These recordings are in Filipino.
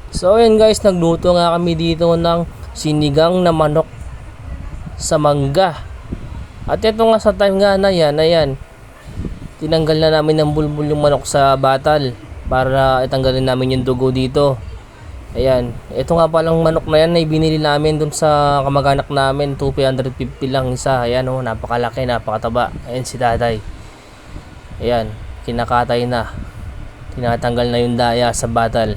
So ayan guys, nagluto nga kami dito ng sinigang na manok sa mangga. At ito nga sa time nga na yan, ayan, tinanggal na namin ng bulbul yung manok sa batal para itanggalin namin yung dugo dito. Ayan, ito nga palang manok na yan ay binili namin dun sa kamag-anak namin, 250 lang isa. Ayan oh, napakalaki, napakataba. Ayan si tatay. Ayan, kinakatay na, tinatanggal na yung daya sa batal.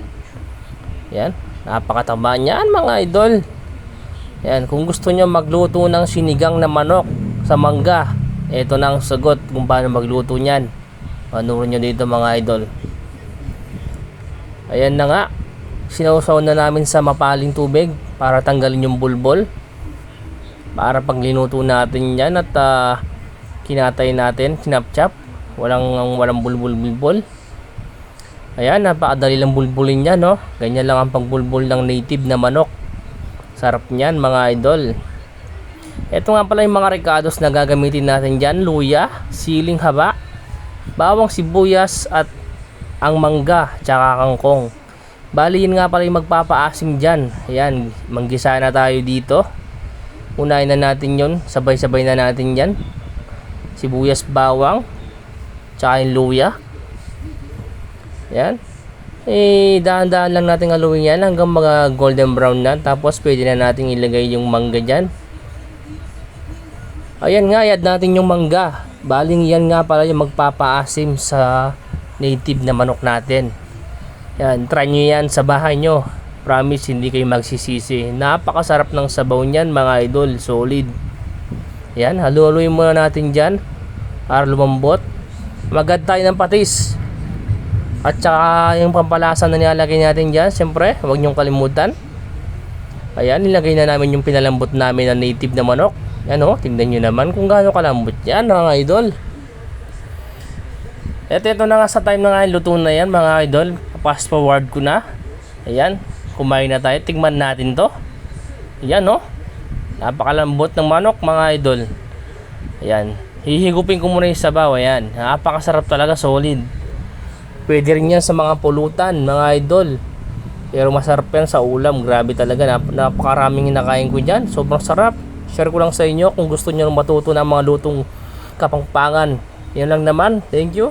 Ayan, napakataba niyan mga idol. Ayan, kung gusto nyo magluto ng sinigang na manok sa mangga, ito na ang sagot kung paano magluto niyan. Panoorin nyo dito mga idol. Ayan na nga, sinausaw na namin sa mapaling tubig para tanggalin yung bulbol, para pag linuto natin yan at kinatay natin, kinapchap, walang bulbul-bulbul. Ayan, napakadali lang bulbulin yan, no? Ganyan lang ang pagbulbul ng native na manok. Sarap niyan mga idol. Ito nga pala yung mga recados na gagamitin natin dyan: luya, siling haba, bawang sibuyas at ang mangga tsaka kangkong. Bali yun nga pala yung magpapaasim dyan. Ayan, manggisa na tayo dito. Unahin na natin yun, sabay-sabay na natin dyan: sibuyas, bawang tsaka yung luya. Ayan, dahan-dahan lang natin haluin yan hanggang mga golden brown na. Tapos pwede na natin ilagay yung mangga dyan. Ayan nga, add natin yung mangga. Baling yan nga pala yung magpapaasim sa native na manok natin. Yan, try nyo yan sa bahay nyo. Promise, hindi kayo magsisisi. Napakasarap ng sabaw nyan mga idol, solid. Yan, halu-haluin muna natin dyan para lumambot. Magad tayo ng patis. At saka yung pampalasa na nilalagay natin dyan, siyempre, huwag nyong kalimutan. Ayan, nilagay na namin yung pinalambot namin na native na manok. Yan o, tingnan nyo naman kung gaano kalambot yan mga idol. At ito na nga sa time na nga luto na yan mga idol. Fast forward ko na. Ayan, kumain na tayo, tingnan natin to. Ayan o, napakalambot ng manok mga idol. Ayan, hihigupin ko muna yung sabaw. Ayan, napakasarap talaga, solid. Pwede rin yan sa mga pulutan mga idol, pero masarap yan sa ulam. Grabe talaga, napakaraming hinakain ko dyan, sobrang sarap. Share ko lang sa inyo kung gusto nyo matuto ng mga lutong Kapampangan. Yan lang naman, thank you.